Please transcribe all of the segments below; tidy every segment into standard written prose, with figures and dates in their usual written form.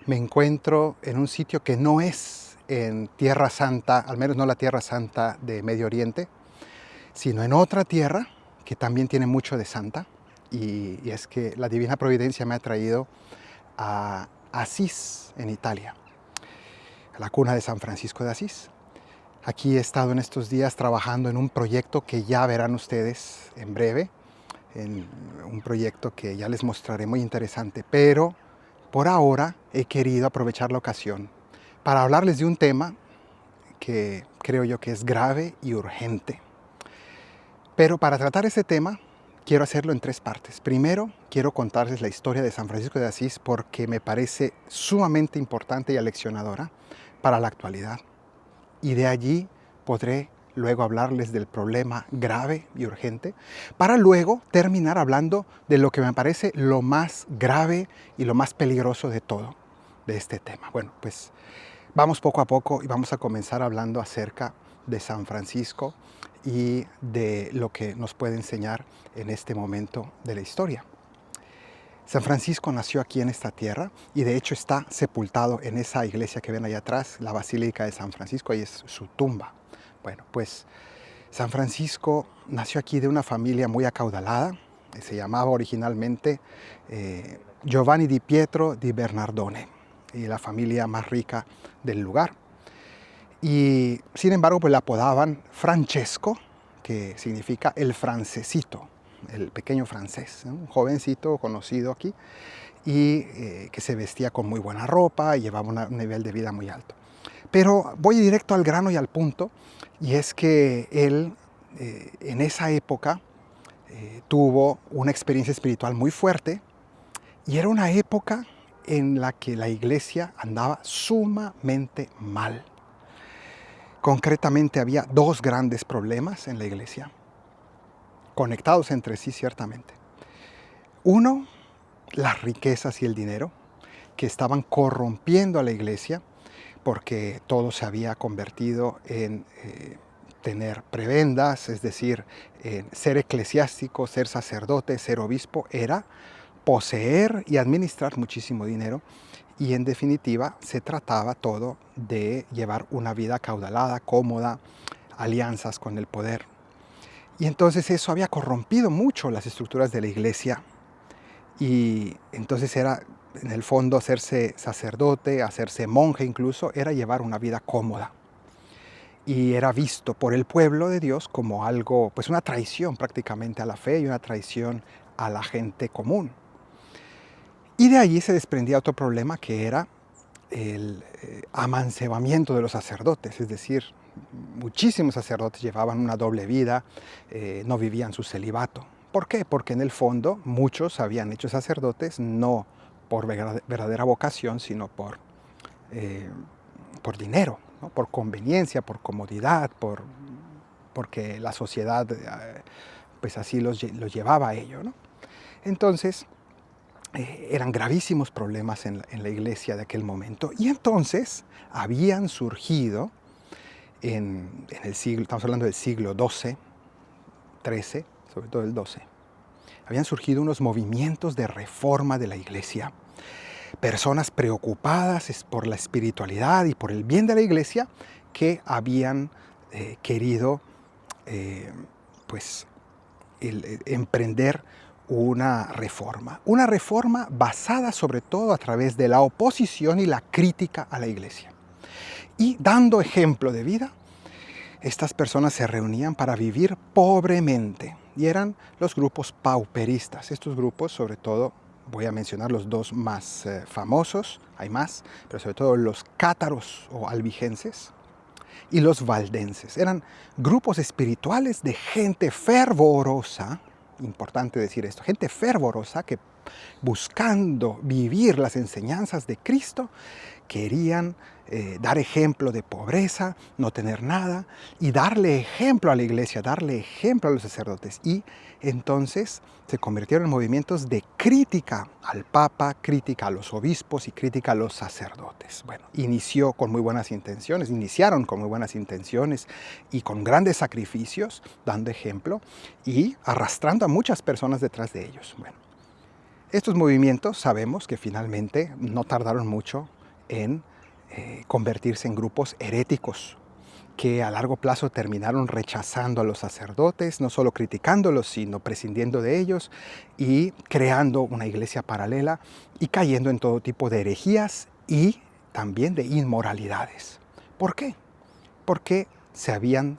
Me encuentro en un sitio que no es en Tierra Santa, al menos no la Tierra Santa de Medio Oriente, sino en otra tierra que también tiene mucho de santa. Y es que la Divina Providencia me ha traído a Asís, en Italia, a la cuna de San Francisco de Asís. Aquí he estado en estos días trabajando en un proyecto que ya verán ustedes en breve, en un proyecto que ya les mostraré muy interesante, pero por ahora he querido aprovechar la ocasión para hablarles de un tema que creo yo que es grave y urgente. Pero para tratar ese tema quiero hacerlo en tres partes. Primero, quiero contarles la historia de San Francisco de Asís porque me parece sumamente importante y aleccionadora para la actualidad. Y de allí podré luego hablarles del problema grave y urgente, para luego terminar hablando de lo que me parece lo más grave y lo más peligroso de todo, de este tema. Bueno, pues vamos poco a poco y vamos a comenzar hablando acerca de San Francisco y de lo que nos puede enseñar en este momento de la historia. San Francisco nació aquí en esta tierra y de hecho está sepultado en esa iglesia que ven allá atrás, la Basílica de San Francisco, ahí es su tumba. Bueno, pues San Francisco nació aquí de una familia muy acaudalada, se llamaba originalmente Giovanni di Pietro di Bernardone, y la familia más rica del lugar. Y sin embargo, pues le apodaban Francesco, que significa el francesito, el pequeño francés, ¿no? Un jovencito conocido aquí y que se vestía con muy buena ropa y llevaba un nivel de vida muy alto. Pero voy directo al grano y al punto, y es que él en esa época tuvo una experiencia espiritual muy fuerte y era una época en la que la iglesia andaba sumamente mal. Concretamente había dos grandes problemas en la iglesia, conectados entre sí ciertamente. Uno, las riquezas y el dinero, que estaban corrompiendo a la iglesia porque todo se había convertido en tener prebendas, es decir, en ser eclesiástico, ser sacerdote, ser obispo, era poseer y administrar muchísimo dinero. Y en definitiva se trataba todo de llevar una vida acaudalada, cómoda, alianzas con el poder. Y entonces eso había corrompido mucho las estructuras de la iglesia. Y entonces era, en el fondo, hacerse sacerdote, hacerse monje incluso, era llevar una vida cómoda. Y era visto por el pueblo de Dios como algo, pues una traición prácticamente a la fe y una traición a la gente común. Y de allí se desprendía otro problema que era el amancebamiento de los sacerdotes, es decir, muchísimos sacerdotes llevaban una doble vida, no vivían su celibato. ¿Por qué? Porque en el fondo muchos habían hecho sacerdotes no por verdadera vocación, sino por dinero, ¿no? Por conveniencia, por comodidad, porque la sociedad pues así los llevaba a ello, ¿no? Entonces, eran gravísimos problemas en la iglesia de aquel momento. Y entonces habían surgido en el siglo, estamos hablando del siglo XII, XIII, sobre todo el XII, habían surgido unos movimientos de reforma de la iglesia. Personas preocupadas por la espiritualidad y por el bien de la iglesia que habían querido pues, emprender una reforma basada sobre todo a través de la oposición y la crítica a la iglesia. Y dando ejemplo de vida, estas personas se reunían para vivir pobremente y eran los grupos pauperistas. Estos grupos, sobre todo, voy a mencionar los dos más famosos, hay más, pero sobre todo los cátaros o albigenses y los valdenses. Eran grupos espirituales de gente fervorosa, importante decir esto, gente fervorosa que buscando vivir las enseñanzas de Cristo, querían dar ejemplo de pobreza, no tener nada, y darle ejemplo a la iglesia, darle ejemplo a los sacerdotes. Y entonces se convirtieron en movimientos de crítica al Papa, crítica a los obispos y crítica a los sacerdotes. Bueno, iniciaron con muy buenas intenciones y con grandes sacrificios, dando ejemplo y arrastrando a muchas personas detrás de ellos. Bueno, Estos movimientos sabemos que finalmente no tardaron mucho en convertirse en grupos heréticos, que a largo plazo terminaron rechazando a los sacerdotes, no solo criticándolos, sino prescindiendo de ellos y creando una iglesia paralela y cayendo en todo tipo de herejías y también de inmoralidades. ¿Por qué? Porque se habían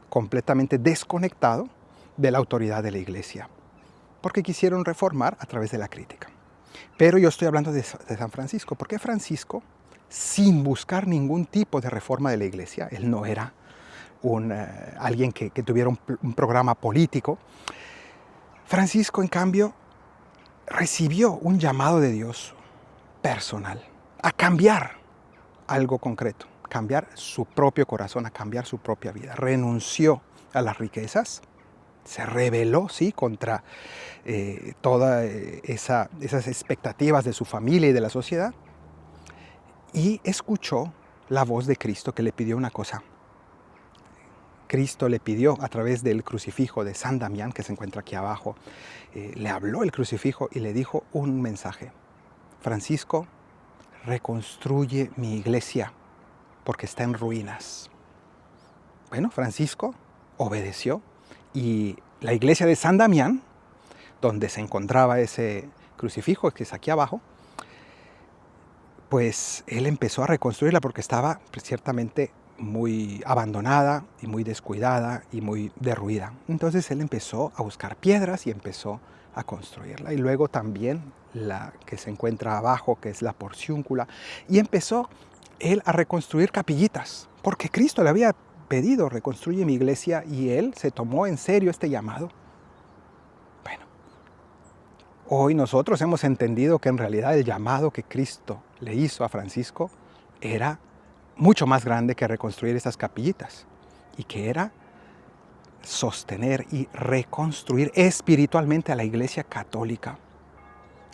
completamente desconectado de la autoridad de la iglesia, porque quisieron reformar a través de la crítica. Pero yo estoy hablando de San Francisco, porque Francisco, sin buscar ningún tipo de reforma de la iglesia, él no era alguien que tuviera un programa político. Francisco, en cambio, recibió un llamado de Dios personal a cambiar algo concreto, cambiar su propio corazón, a cambiar su propia vida. Renunció a las riquezas, se rebeló, sí, contra todas esas expectativas de su familia y de la sociedad, y escuchó la voz de Cristo que le pidió una cosa. Cristo le pidió a través del crucifijo de San Damián, que se encuentra aquí abajo, le habló el crucifijo y le dijo un mensaje. Francisco, reconstruye mi iglesia porque está en ruinas. Bueno, Francisco obedeció y la iglesia de San Damián, donde se encontraba ese crucifijo que es aquí abajo, pues él empezó a reconstruirla porque estaba ciertamente muy abandonada y muy descuidada y muy derruida. Entonces él empezó a buscar piedras y empezó a construirla. Y luego también la que se encuentra abajo, que es la porciúncula, y empezó él a reconstruir capillitas, porque Cristo le había pedido, reconstruye mi iglesia, y él se tomó en serio este llamado. Bueno, hoy nosotros hemos entendido que en realidad el llamado que Cristo le hizo a Francisco era mucho más grande que reconstruir esas capillitas, y que era sostener y reconstruir espiritualmente a la iglesia católica.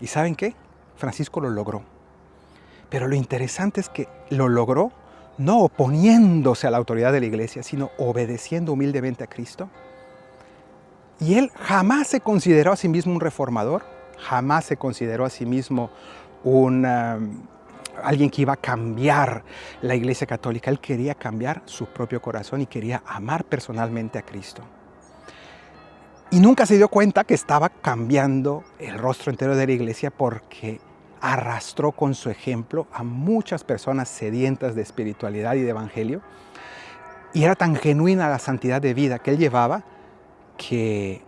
¿Y saben qué? Francisco lo logró. Pero lo interesante es que lo logró no oponiéndose a la autoridad de la iglesia, sino obedeciendo humildemente a Cristo. Y él jamás se consideró a sí mismo un reformador, jamás se consideró a sí mismo alguien que iba a cambiar la iglesia católica. Él quería cambiar su propio corazón y quería amar personalmente a Cristo. Y nunca se dio cuenta que estaba cambiando el rostro entero de la iglesia, porque arrastró con su ejemplo a muchas personas sedientas de espiritualidad y de evangelio. Y era tan genuina la santidad de vida que él llevaba, que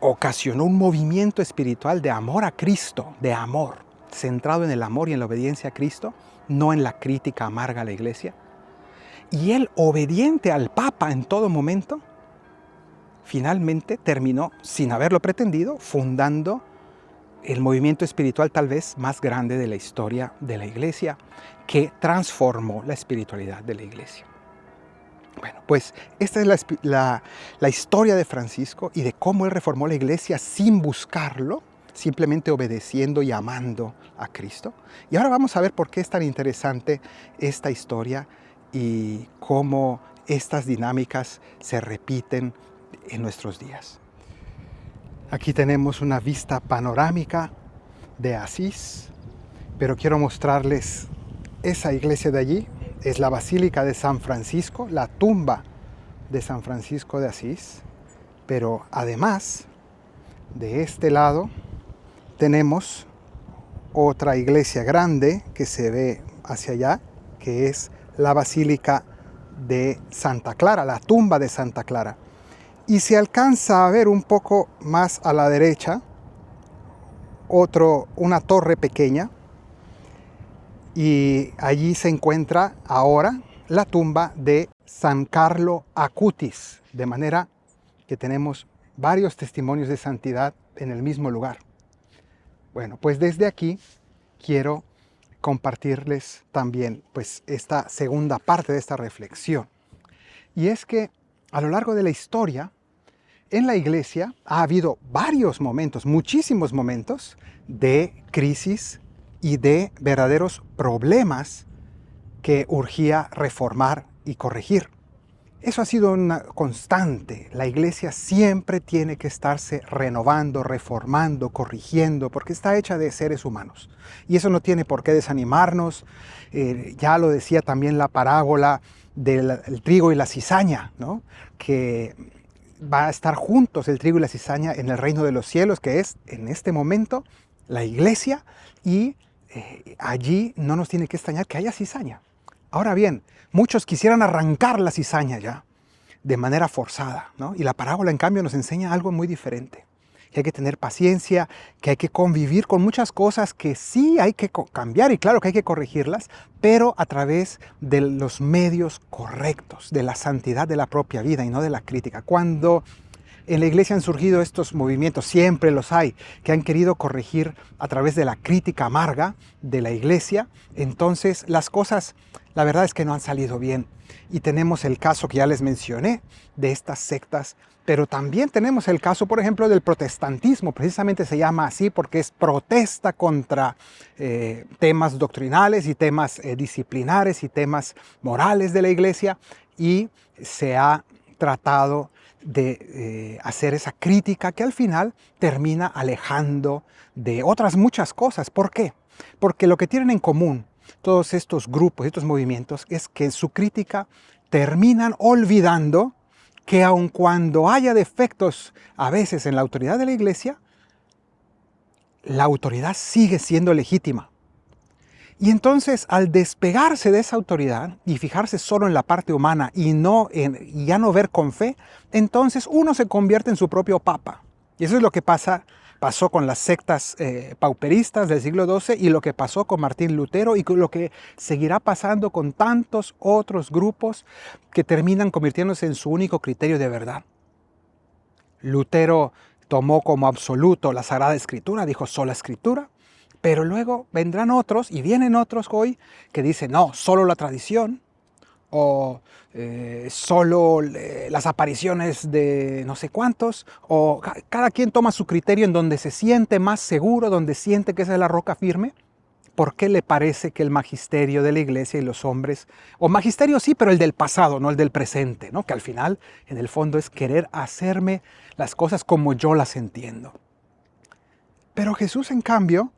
ocasionó un movimiento espiritual de amor a Cristo, de amor, centrado en el amor y en la obediencia a Cristo, no en la crítica amarga a la iglesia. Y él, obediente al Papa en todo momento, finalmente terminó, sin haberlo pretendido, fundando el movimiento espiritual tal vez más grande de la historia de la iglesia, que transformó la espiritualidad de la iglesia. Bueno, pues esta es la historia de Francisco y de cómo él reformó la iglesia sin buscarlo, simplemente obedeciendo y amando a Cristo. Y ahora vamos a ver por qué es tan interesante esta historia y cómo estas dinámicas se repiten en nuestros días. Aquí tenemos una vista panorámica de Asís, pero quiero mostrarles esa iglesia de allí. Es la Basílica de San Francisco, la tumba de San Francisco de Asís. Pero además, de este lado, tenemos otra iglesia grande que se ve hacia allá, que es la Basílica de Santa Clara, la tumba de Santa Clara. Y se alcanza a ver un poco más a la derecha una torre pequeña, y allí se encuentra ahora la tumba de San Carlo Acutis, de manera que tenemos varios testimonios de santidad en el mismo lugar. Bueno, pues desde aquí quiero compartirles también pues esta segunda parte de esta reflexión. Y es que a lo largo de la historia, en la iglesia ha habido varios momentos, muchísimos momentos de crisis y de verdaderos problemas que urgía reformar y corregir. Eso ha sido una constante. La iglesia siempre tiene que estarse renovando, reformando, corrigiendo, porque está hecha de seres humanos. Y eso no tiene por qué desanimarnos. Ya lo decía también la parábola del el trigo y la cizaña, ¿no? Que va a estar juntos el trigo y la cizaña en el reino de los cielos, que es en este momento la iglesia, y allí no nos tiene que extrañar que haya cizaña. Ahora bien, muchos quisieran arrancar la cizaña ya, de manera forzada, ¿no? Y la parábola, en cambio, nos enseña algo muy diferente. Que hay que tener paciencia, que hay que convivir con muchas cosas que sí hay que cambiar y claro que hay que corregirlas, pero a través de los medios correctos, de la santidad de la propia vida y no de la crítica. Cuando en la iglesia han surgido estos movimientos, siempre los hay, que han querido corregir a través de la crítica amarga de la iglesia, entonces las cosas, la verdad es que no han salido bien. Y tenemos el caso que ya les mencioné de estas sectas, pero también tenemos el caso, por ejemplo, del protestantismo. Precisamente se llama así porque es protesta contra temas doctrinales y temas disciplinares y temas morales de la iglesia, y se ha tratado de hacer esa crítica que al final termina alejando de otras muchas cosas. ¿Por qué? Porque lo que tienen en común todos estos grupos, estos movimientos, es que en su crítica terminan olvidando que aun cuando haya defectos a veces en la autoridad de la iglesia, la autoridad sigue siendo legítima. Y entonces, al despegarse de esa autoridad y fijarse solo en la parte humana y ya no ver con fe, entonces uno se convierte en su propio papa. Y eso es lo que pasó con las sectas pauperistas del siglo XII y lo que pasó con Martín Lutero y lo que seguirá pasando con tantos otros grupos que terminan convirtiéndose en su único criterio de verdad. Lutero tomó como absoluto la Sagrada Escritura, dijo sola Escritura. Pero luego vendrán otros, y vienen otros hoy, que dicen, no, solo la tradición, o solo las apariciones de no sé cuántos, o cada quien toma su criterio en donde se siente más seguro, donde siente que esa es la roca firme. ¿Por qué le parece que el magisterio de la iglesia y los hombres, o magisterio sí, pero el del pasado, no el del presente, ¿no? Que al final, en el fondo, es querer hacerme las cosas como yo las entiendo? Pero Jesús, en cambio,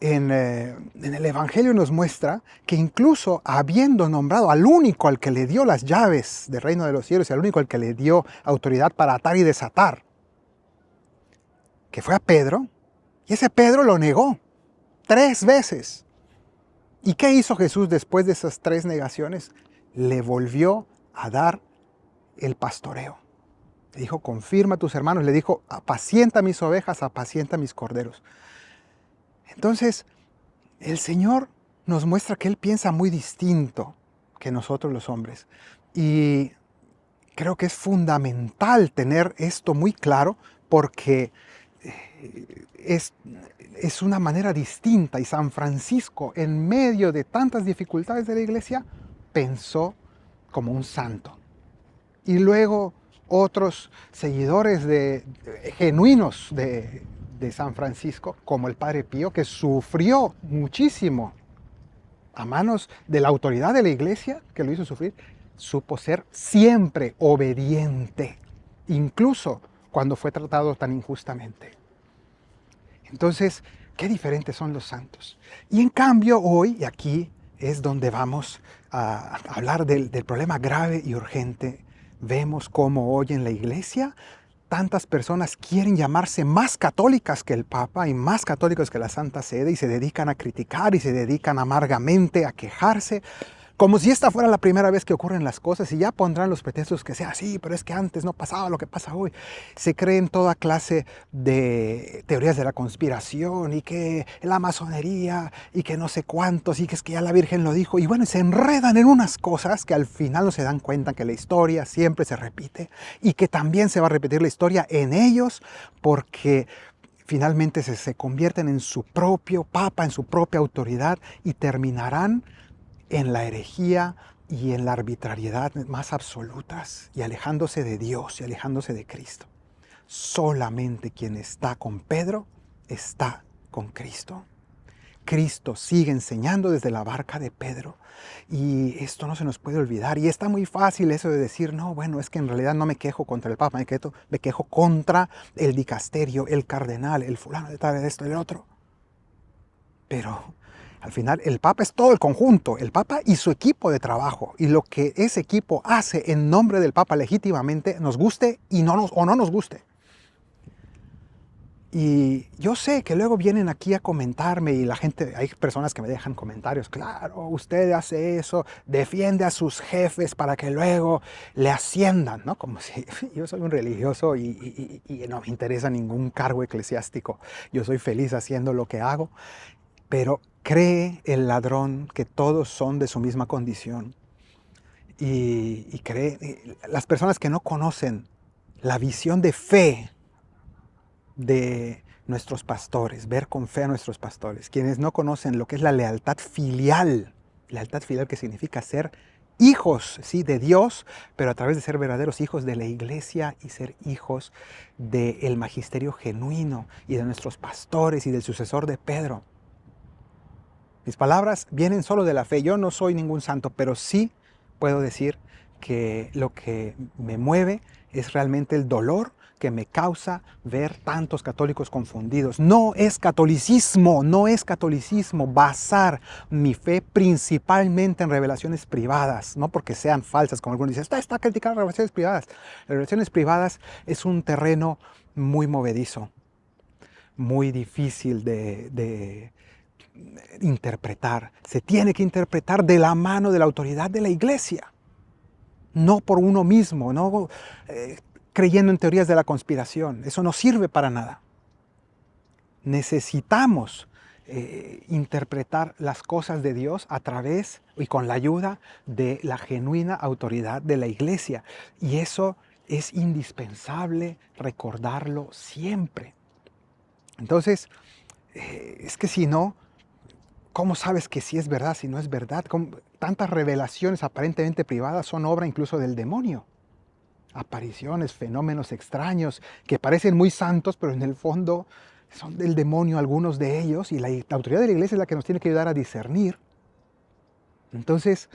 en el Evangelio nos muestra que incluso habiendo nombrado al único al que le dio las llaves del reino de los cielos y al único al que le dio autoridad para atar y desatar, que fue a Pedro, y ese Pedro lo negó 3 veces. ¿Y qué hizo Jesús después de esas 3 negaciones? Le volvió a dar el pastoreo. Le dijo, confirma a tus hermanos, le dijo, apacienta mis ovejas, apacienta mis corderos. Entonces, el Señor nos muestra que Él piensa muy distinto que nosotros los hombres. Y creo que es fundamental tener esto muy claro porque es una manera distinta. Y San Francisco, en medio de tantas dificultades de la iglesia, pensó como un santo. Y luego otros seguidores genuinos de San Francisco, como el Padre Pío, que sufrió muchísimo a manos de la autoridad de la iglesia, que lo hizo sufrir, supo ser siempre obediente, incluso cuando fue tratado tan injustamente. Entonces, qué diferentes son los santos. Y en cambio hoy, y aquí es donde vamos a hablar del problema grave y urgente, vemos cómo hoy en la iglesia tantas personas quieren llamarse más católicas que el Papa y más católicos que la Santa Sede y se dedican a criticar y se dedican amargamente a quejarse, como si esta fuera la primera vez que ocurren las cosas y ya pondrán los pretextos que sea así, pero es que antes no pasaba lo que pasa hoy. Se creen toda clase de teorías de la conspiración y que la masonería y que no sé cuántos y que es que ya la Virgen lo dijo y bueno, se enredan en unas cosas que al final no se dan cuenta que la historia siempre se repite y que también se va a repetir la historia en ellos porque finalmente se convierten en su propio papa, en su propia autoridad y terminarán en la herejía y en la arbitrariedad más absolutas y alejándose de Dios y alejándose de Cristo. Solamente quien está con Pedro está con Cristo. Cristo sigue enseñando desde la barca de Pedro. Y esto no se nos puede olvidar. Y está muy fácil eso de decir, no, bueno, es que en realidad no me quejo contra el Papa, me quejo contra el dicasterio, el cardenal, el fulano de tal, esto y el otro. Pero al final el Papa es todo el conjunto, el Papa y su equipo de trabajo. Y lo que ese equipo hace en nombre del Papa legítimamente, nos guste y o no nos guste. Y yo sé que luego vienen aquí a comentarme y la gente, hay personas que me dejan comentarios, claro, usted hace eso, defiende a sus jefes para que luego le asciendan, ¿no? Como si yo soy un religioso y no me interesa ningún cargo eclesiástico. Yo soy feliz haciendo lo que hago, pero cree el ladrón que todos son de su misma condición. Y cree, las personas que no conocen la visión de fe de nuestros pastores, ver con fe a nuestros pastores, quienes no conocen lo que es la lealtad filial que significa ser hijos, sí, de Dios, pero a través de ser verdaderos hijos de la iglesia y ser hijos del magisterio genuino y de nuestros pastores y del sucesor de Pedro. Mis palabras vienen solo de la fe. Yo no soy ningún santo, pero sí puedo decir que lo que me mueve es realmente el dolor que me causa ver tantos católicos confundidos. No es catolicismo basar mi fe principalmente en revelaciones privadas, no porque sean falsas, como algunos dicen, está criticando revelaciones privadas. Las revelaciones privadas es un terreno muy movedizo, muy difícil de interpretar. Se tiene que interpretar de la mano de la autoridad de la iglesia, no por uno mismo, no creyendo en teorías de la conspiración. Eso no sirve para nada. Necesitamos interpretar las cosas de Dios a través y con la ayuda de la genuina autoridad de la iglesia. Y eso es indispensable recordarlo siempre. Entonces, es que si no, ¿cómo sabes que sí es verdad, si no es verdad? Tantas revelaciones aparentemente privadas son obra incluso del demonio. Apariciones, fenómenos extraños que parecen muy santos, pero en el fondo son del demonio algunos de ellos, y la autoridad de la iglesia es la que nos tiene que ayudar a discernir. Entonces,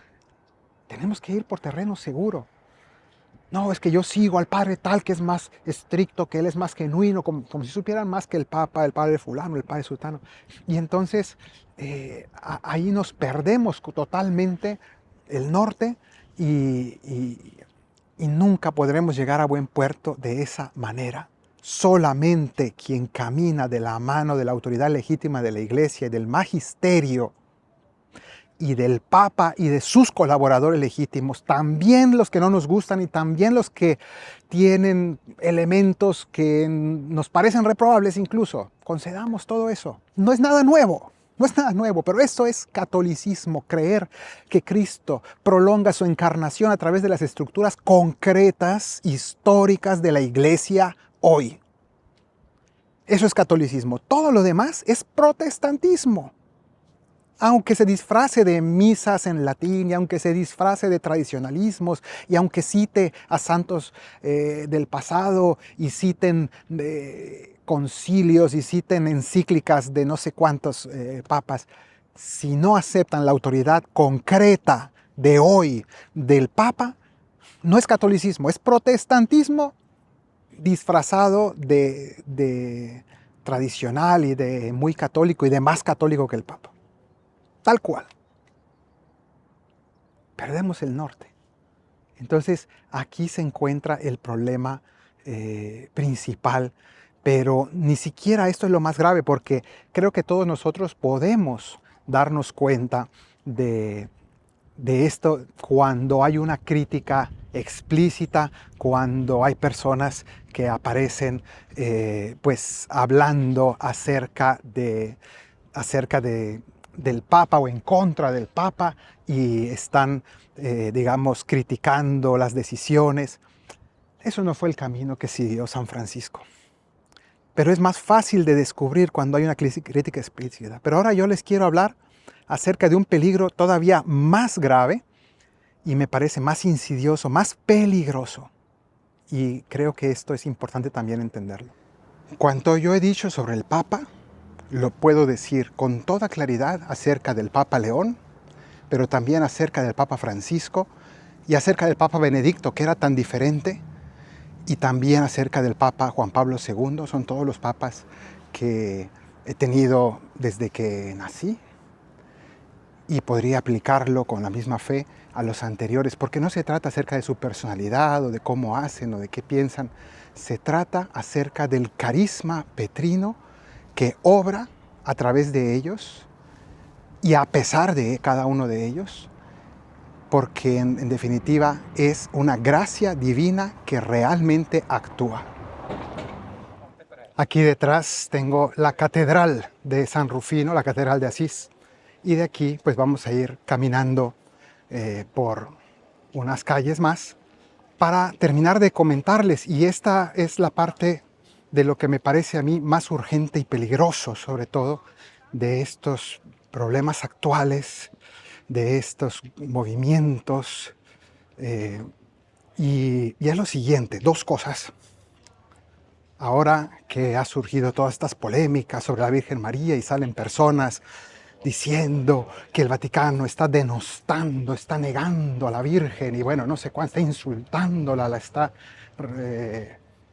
tenemos que ir por terreno seguro. No, es que yo sigo al padre tal que es más estricto, que él es más genuino, como si supieran más que el papa, el padre fulano, el padre sultano. Y entonces ahí nos perdemos totalmente el norte y nunca podremos llegar a buen puerto de esa manera. Solamente quien camina de la mano de la autoridad legítima de la iglesia y del magisterio y del Papa y de sus colaboradores legítimos, también los que no nos gustan y también los que tienen elementos que nos parecen reprobables incluso. Concedamos todo eso. No es nada nuevo, pero eso es catolicismo, creer que Cristo prolonga su encarnación a través de las estructuras concretas, históricas de la iglesia hoy. Eso es catolicismo. Todo lo demás es protestantismo. Aunque se disfrace de misas en latín, y aunque se disfrace de tradicionalismos, y aunque cite a santos del pasado, y citen concilios, y citen encíclicas de no sé cuántos papas, si no aceptan la autoridad concreta de hoy del Papa, no es catolicismo, es protestantismo disfrazado de tradicional y de muy católico y de más católico que el Papa. Tal cual. Perdemos el norte. Entonces, aquí se encuentra el problema principal, pero ni siquiera esto es lo más grave, porque creo que todos nosotros podemos darnos cuenta de esto cuando hay una crítica explícita, cuando hay personas que aparecen pues hablando acerca del Papa o en contra del Papa y están, digamos, criticando las decisiones. Eso no fue el camino que siguió San Francisco. Pero es más fácil de descubrir cuando hay una crítica explícita. Pero ahora yo les quiero hablar acerca de un peligro todavía más grave y me parece más insidioso, más peligroso. Y creo que esto es importante también entenderlo. Cuanto yo he dicho sobre el Papa, lo puedo decir con toda claridad acerca del Papa León, pero también acerca del Papa Francisco y acerca del Papa Benedicto, que era tan diferente, y también acerca del Papa Juan Pablo II. Son todos los papas que he tenido desde que nací, y podría aplicarlo con la misma fe a los anteriores, porque no se trata acerca de su personalidad o de cómo hacen o de qué piensan, se trata acerca del carisma petrino que obra a través de ellos y a pesar de cada uno de ellos, porque en definitiva es una gracia divina que realmente actúa. Aquí detrás tengo la catedral de San Rufino, la catedral de Asís, y de aquí pues vamos a ir caminando por unas calles más para terminar de comentarles, y esta es la parte de lo que me parece a mí más urgente y peligroso, sobre todo de estos problemas actuales, de estos movimientos, y es lo siguiente, dos cosas. Ahora que ha surgido todas estas polémicas sobre la Virgen María y salen personas diciendo que el Vaticano está denostando, está negando a la Virgen y bueno, no sé cuánto, está insultándola, la está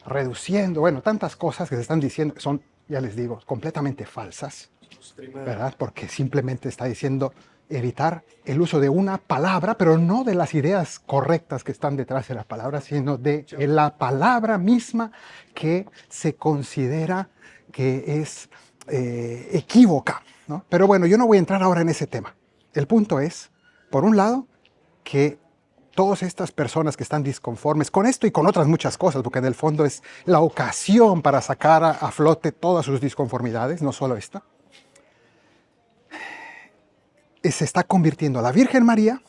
reduciendo, bueno, tantas cosas que se están diciendo que son, ya les digo, completamente falsas, ¿verdad? Porque simplemente está diciendo evitar el uso de una palabra, pero no de las ideas correctas que están detrás de la palabra, sino de la palabra misma que se considera que es equívoca, ¿no? Pero bueno, yo no voy a entrar ahora en ese tema. El punto es, por un lado, que todas estas personas que están disconformes con esto y con otras muchas cosas, porque en el fondo es la ocasión para sacar a flote todas sus disconformidades, no solo esta, se está convirtiendo a la Virgen María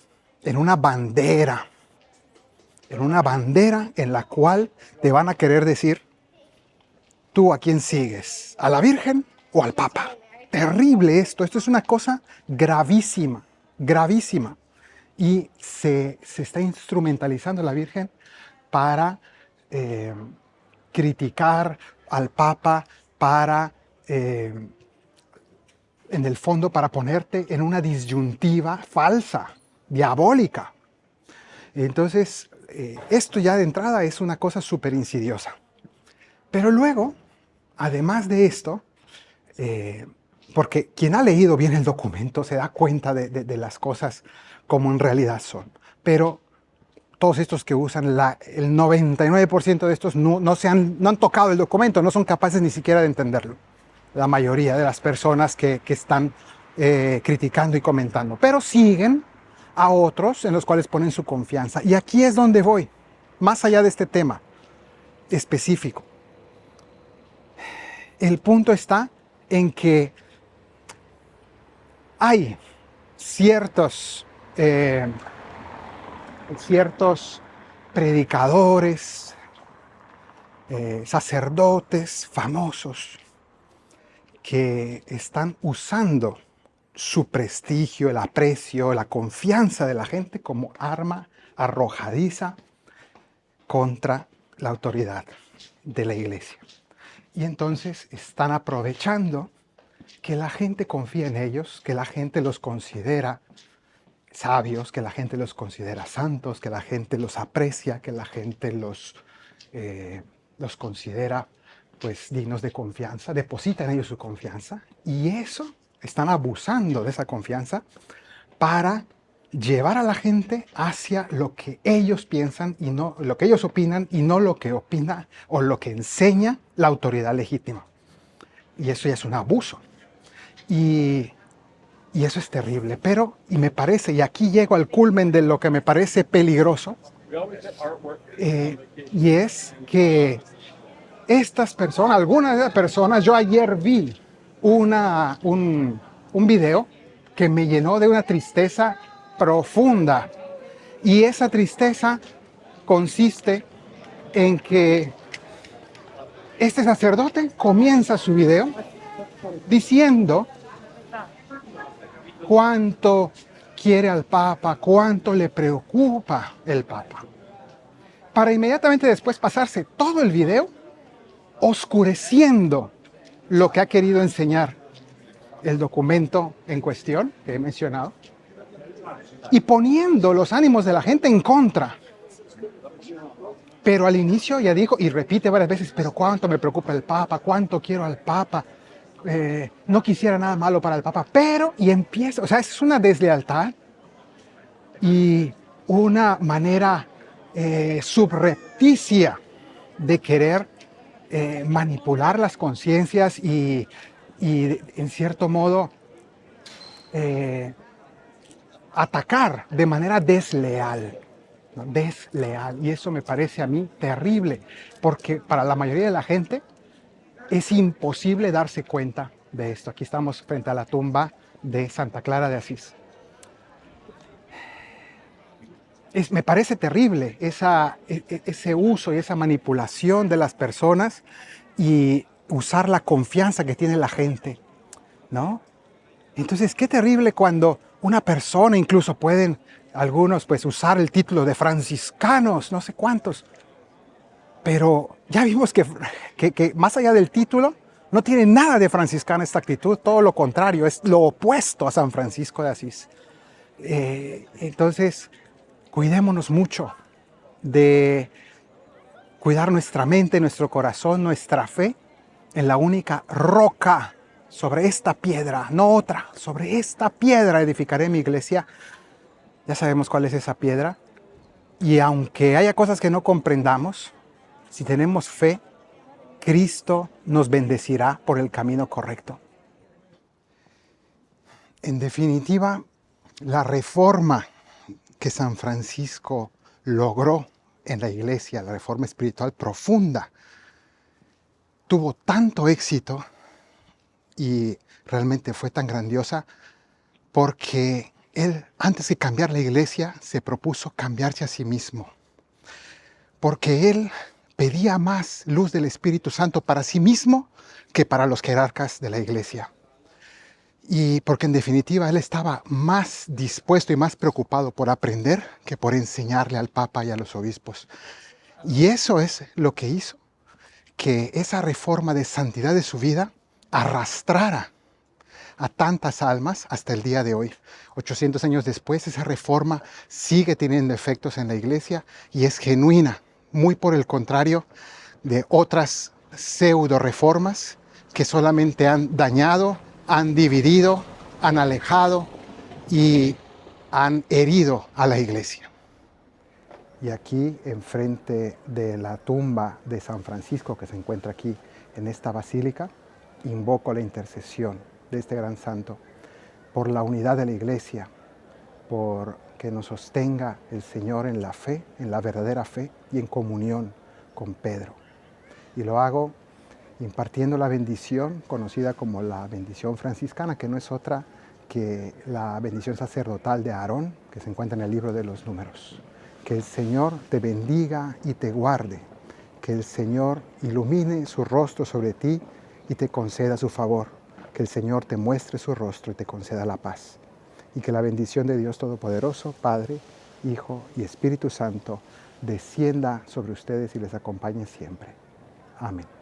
en una bandera en la cual te van a querer decir, ¿tú a quién sigues? ¿A la Virgen o al Papa? Terrible esto es una cosa gravísima, gravísima. Y se está instrumentalizando a la Virgen para criticar al Papa, para en el fondo para ponerte en una disyuntiva falsa, diabólica. Entonces, esto ya de entrada es una cosa súper insidiosa. Pero luego, además de esto, porque quien ha leído bien el documento se da cuenta de las cosas como en realidad son. Pero todos estos que usan, el 99% de estos no han tocado el documento, no son capaces ni siquiera de entenderlo. La mayoría de las personas que están criticando y comentando, pero siguen a otros en los cuales ponen su confianza. Y aquí es donde voy, más allá de este tema específico. El punto está en que hay ciertos predicadores, sacerdotes famosos, que están usando su prestigio, el aprecio, la confianza de la gente como arma arrojadiza contra la autoridad de la iglesia. Y entonces están aprovechando que la gente confía en ellos, que la gente los considera sabios, que la gente los considera santos, que la gente los aprecia, que la gente los considera pues dignos de confianza, depositan en ellos su confianza, y eso, están abusando de esa confianza para llevar a la gente hacia lo que ellos piensan y no lo que ellos opinan y no lo que opina o lo que enseña la autoridad legítima. Y eso ya es un abuso. Y eso es terrible, pero, y me parece, y aquí llego al culmen de lo que me parece peligroso, y es que estas personas, algunas de las personas, yo ayer vi un video que me llenó de una tristeza profunda. Y esa tristeza consiste en que este sacerdote comienza su video diciendo cuánto quiere al Papa, cuánto le preocupa el Papa, para inmediatamente después pasarse todo el video oscureciendo lo que ha querido enseñar el documento en cuestión que he mencionado y poniendo los ánimos de la gente en contra. Pero al inicio ya dijo, y repite varias veces, pero cuánto me preocupa el Papa, cuánto quiero al Papa, no quisiera nada malo para el Papa, pero, y empieza, o sea, es una deslealtad y una manera subrepticia de querer manipular las conciencias y en cierto modo atacar de manera desleal, ¿no? Desleal. Y eso me parece a mí terrible, porque para la mayoría de la gente es imposible darse cuenta de esto. Aquí estamos frente a la tumba de Santa Clara de Asís. Me parece terrible ese uso y esa manipulación de las personas y usar la confianza que tiene la gente, ¿no? Entonces, qué terrible cuando una persona, incluso pueden algunos pues usar el título de franciscanos, no sé cuántos, pero ya vimos que más allá del título, no tiene nada de franciscana esta actitud, todo lo contrario, es lo opuesto a San Francisco de Asís. Entonces, cuidémonos mucho de cuidar nuestra mente, nuestro corazón, nuestra fe en la única roca. Sobre esta piedra, no otra, sobre esta piedra edificaré mi iglesia. Ya sabemos cuál es esa piedra. Y aunque haya cosas que no comprendamos, si tenemos fe, Cristo nos bendecirá por el camino correcto. En definitiva, la reforma que San Francisco logró en la iglesia, la reforma espiritual profunda, tuvo tanto éxito y realmente fue tan grandiosa porque él, antes de cambiar la iglesia, se propuso cambiarse a sí mismo. Porque él pedía más luz del Espíritu Santo para sí mismo que para los jerarcas de la iglesia. Y porque en definitiva él estaba más dispuesto y más preocupado por aprender que por enseñarle al Papa y a los obispos. Y eso es lo que hizo que esa reforma de santidad de su vida arrastrara a tantas almas hasta el día de hoy. 800 años después, esa reforma sigue teniendo efectos en la iglesia y es genuina, muy por el contrario de otras pseudo reformas que solamente han dañado, han dividido, han alejado y han herido a la iglesia. Y aquí, enfrente de la tumba de San Francisco, que se encuentra aquí en esta basílica, invoco la intercesión de este gran santo por la unidad de la iglesia, por que nos sostenga el Señor en la fe, en la verdadera fe y en comunión con Pedro. Y lo hago impartiendo la bendición conocida como la bendición franciscana, que no es otra que la bendición sacerdotal de Aarón, que se encuentra en el libro de los Números. Que el Señor te bendiga y te guarde, que el Señor ilumine su rostro sobre ti y te conceda su favor, que el Señor te muestre su rostro y te conceda la paz. Y que la bendición de Dios Todopoderoso, Padre, Hijo y Espíritu Santo, descienda sobre ustedes y les acompañe siempre. Amén.